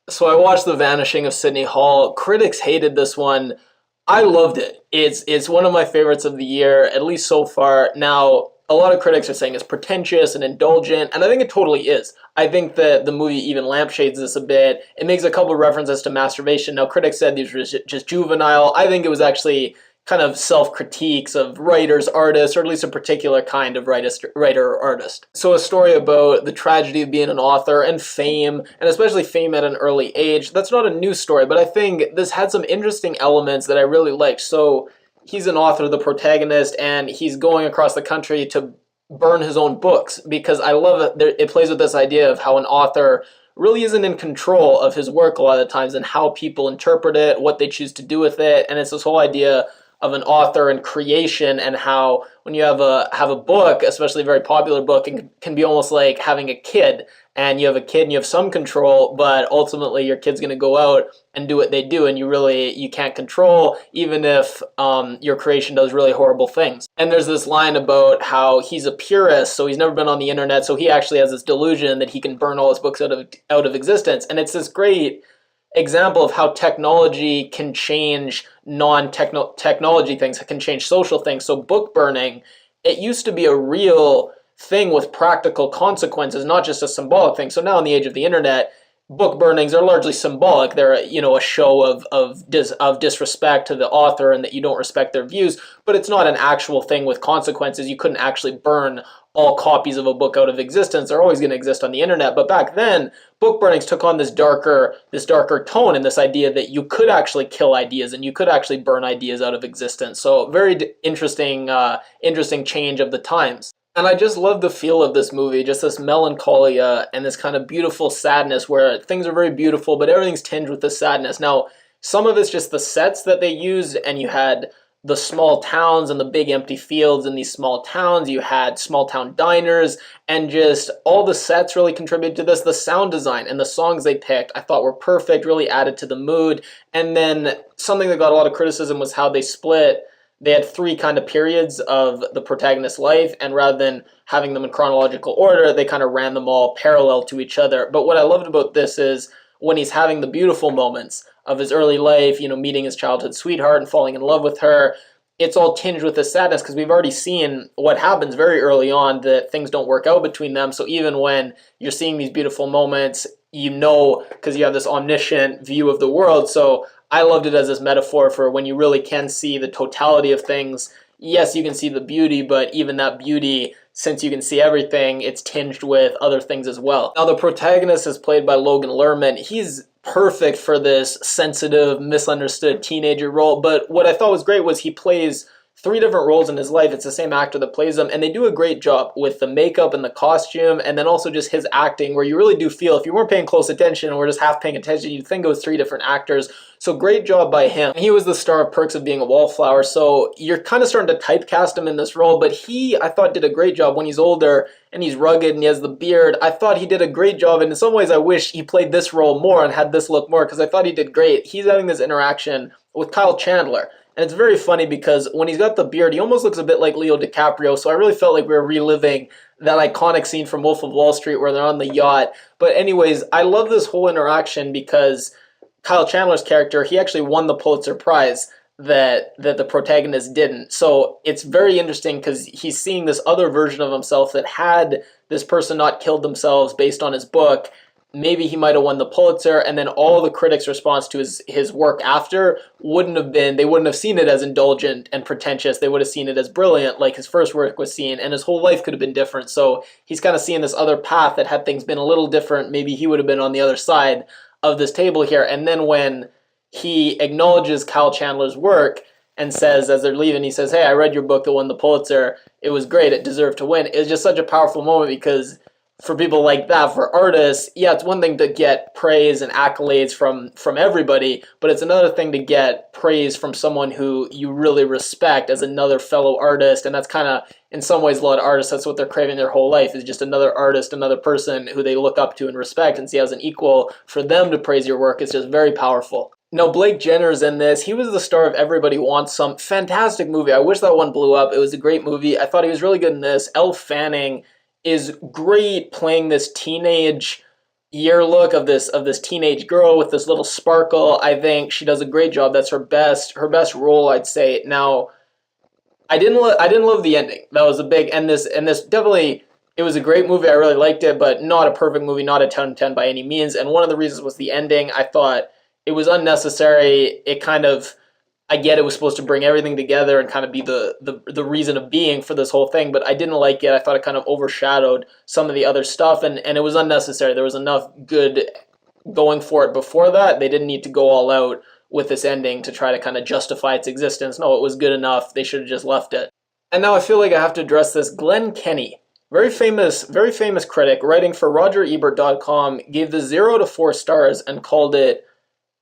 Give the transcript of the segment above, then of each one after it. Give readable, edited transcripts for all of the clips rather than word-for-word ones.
So I watched The Vanishing of Sidney Hall. Critics hated this one. I loved it. It's one of my favorites of the year, at least so far. Now, a lot of critics are saying it's pretentious and indulgent, and I think it totally is. I think that the movie even lampshades this a bit. It makes a couple of references to masturbation. Now, critics said these were just juvenile. I think it was actually kind of self-critiques of writers, artists, or at least a particular kind of writer or artist. So a story about the tragedy of being an author and fame, and especially fame at an early age. That's not a new story, but I think this had some interesting elements that I really liked. So he's an author, the protagonist, and he's going across the country to burn his own books, because I love it. It plays with this idea of how an author really isn't in control of his work a lot of the times, and how people interpret it, what they choose to do with it. And it's this whole idea of an author and creation, and how when you have a book, especially a very popular book, it can be almost like having a kid. And you have a kid and you have some control, but ultimately your kid's going to go out and do what they do, and you can't control, even if your creation does really horrible things. And there's this line about how he's a purist, so he's never been on the internet, so he actually has this delusion that he can burn all his books out of existence. And it's this great example of how technology can change non-technology things, it can change social things. So book burning, it used to be a real thing with practical consequences, not just a symbolic thing. So now in the age of the internet, book burnings are largely symbolic. They're, a show of disrespect to the author, and that you don't respect their views, but it's not an actual thing with consequences. You couldn't actually burn all copies of a book out of existence. They're always going to exist on the internet. But back then, book burnings took on this darker tone, and this idea that you could actually kill ideas and you could actually burn ideas out of existence. So very interesting change of the times. And I just love the feel of this movie, just this melancholia and this kind of beautiful sadness where things are very beautiful, but everything's tinged with the sadness. Now, some of it's just the sets that they used, and you had the small towns and the big empty fields in these small towns. You had small town diners, and just all the sets really contributed to this. The sound design and the songs they picked, I thought were perfect, really added to the mood. And then something that got a lot of criticism was how they split. They had three kind of periods of the protagonist's life, and rather than having them in chronological order, they kind of ran them all parallel to each other. But what I loved about this is when he's having the beautiful moments of his early life, meeting his childhood sweetheart and falling in love with her, it's all tinged with this sadness, because we've already seen what happens very early on, that things don't work out between them. So even when you're seeing these beautiful moments, because you have this omniscient view of the world. So I loved it as this metaphor for when you really can see the totality of things. Yes, you can see the beauty, but even that beauty, since you can see everything, it's tinged with other things as well. Now, the protagonist is played by Logan Lerman. He's perfect for this sensitive, misunderstood teenager role, but what I thought was great was he plays three different roles in his life. It's the same actor that plays them, and they do a great job with the makeup and the costume, and then also just his acting, where you really do feel, if you weren't paying close attention or were just half paying attention, you'd think it was three different actors. So great job by him. He was the star of Perks of Being a Wallflower, so you're kind of starting to typecast him in this role, but I thought, did a great job when he's older and he's rugged and he has the beard. I thought he did a great job, and in some ways I wish he played this role more and had this look more, because I thought he did great. He's having this interaction with Kyle Chandler, and it's very funny because when he's got the beard, he almost looks a bit like Leo DiCaprio, so I really felt like we were reliving that iconic scene from Wolf of Wall Street where they're on the yacht. But anyways, I love this whole interaction because Kyle Chandler's character, he actually won the Pulitzer Prize that the protagonist didn't. So it's very interesting because he's seeing this other version of himself that, had this person not killed themselves based on his book, maybe he might have won the Pulitzer. And then all the critics' response to his work after they wouldn't have seen it as indulgent and pretentious. They would have seen it as brilliant, like his first work was seen, and his whole life could have been different. So he's kind of seeing this other path that, had things been a little different, maybe he would have been on the other side of this table here. And then when he acknowledges Kyle Chandler's work and says, as they're leaving, he says, "Hey, I read your book that won the Pulitzer. It was great. It deserved to win." It's just such a powerful moment, because for people like that, for artists, yeah, it's one thing to get praise and accolades from everybody, but it's another thing to get praise from someone who you really respect as another fellow artist. And that's kind of, in some ways, a lot of artists, that's what they're craving their whole life, is just another artist, another person who they look up to and respect and see as an equal. For them to praise your work is just very powerful. Now, Blake Jenner's in this. He was the star of Everybody Wants Some. Fantastic movie. I wish that one blew up. It was a great movie. I thought he was really good in this. Elle Fanning is great playing this teenage year look of this teenage girl with this little sparkle. I think she does a great job. That's her best role, I'd say. Now, I didn't love the ending. That was a big, and this definitely, it was a great movie. I really liked it, but not a perfect movie, not a 10/10 by any means. And one of the reasons was the ending. I thought it was unnecessary. It kind of, I get it was supposed to bring everything together and kind of be the reason of being for this whole thing, but I didn't like it. I thought it kind of overshadowed some of the other stuff, and it was unnecessary. There was enough good going for it before that. They didn't need to go all out with this ending to try to kind of justify its existence. No, it was good enough. They should have just left it. And now I feel like I have to address this. Glenn Kenny, very famous critic, writing for RogerEbert.com, gave the 0 to 4 stars and called it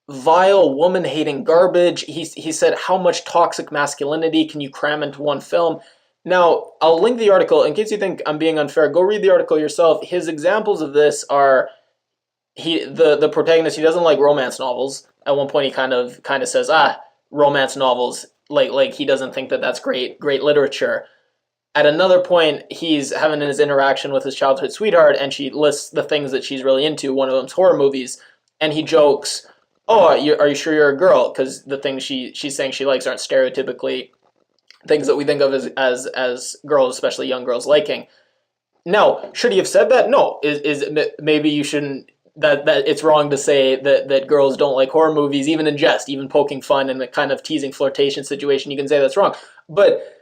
vile, woman-hating garbage. He said, how much toxic masculinity can you cram into one film? Now, I'll link the article. In case you think I'm being unfair, go read the article yourself. His examples of this are, the protagonist, he doesn't like romance novels. At one point, he kind of says, romance novels, like he doesn't think that that's great literature. At another point, he's having his interaction with his childhood sweetheart, and she lists the things that she's really into. One of them's horror movies, and he jokes, "Oh, are you sure you're a girl?" Because the things she's saying she likes aren't stereotypically things that we think of as girls, especially young girls, liking. Now, should he have said that? No. Is maybe you shouldn't. That it's wrong to say that girls don't like horror movies, even in jest, even poking fun and the kind of teasing flirtation situation. You can say that's wrong, but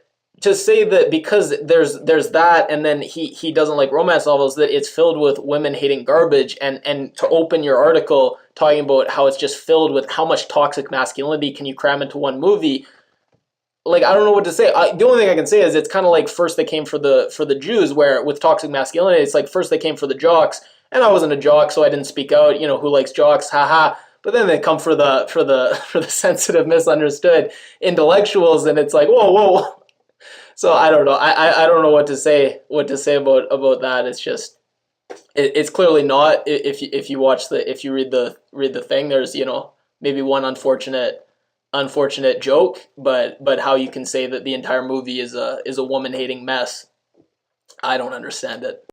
to say that because there's that, and then he doesn't like romance novels, that it's filled with women hating garbage, and to open your article talking about how it's just filled with how much toxic masculinity can you cram into one movie. Like, I don't know what to say. The only thing I can say is it's kind of like first they came for the Jews, where with toxic masculinity, it's like first they came for the jocks, and I wasn't a jock, so I didn't speak out. You know, who likes jocks? Haha. But then they come for the sensitive, misunderstood intellectuals, and it's like whoa. So I don't know. I don't know what to say about that. It's just it's clearly not. If you watch if you read the thing, there's maybe one unfortunate joke, but how you can say that the entire movie is a woman hating mess, I don't understand it.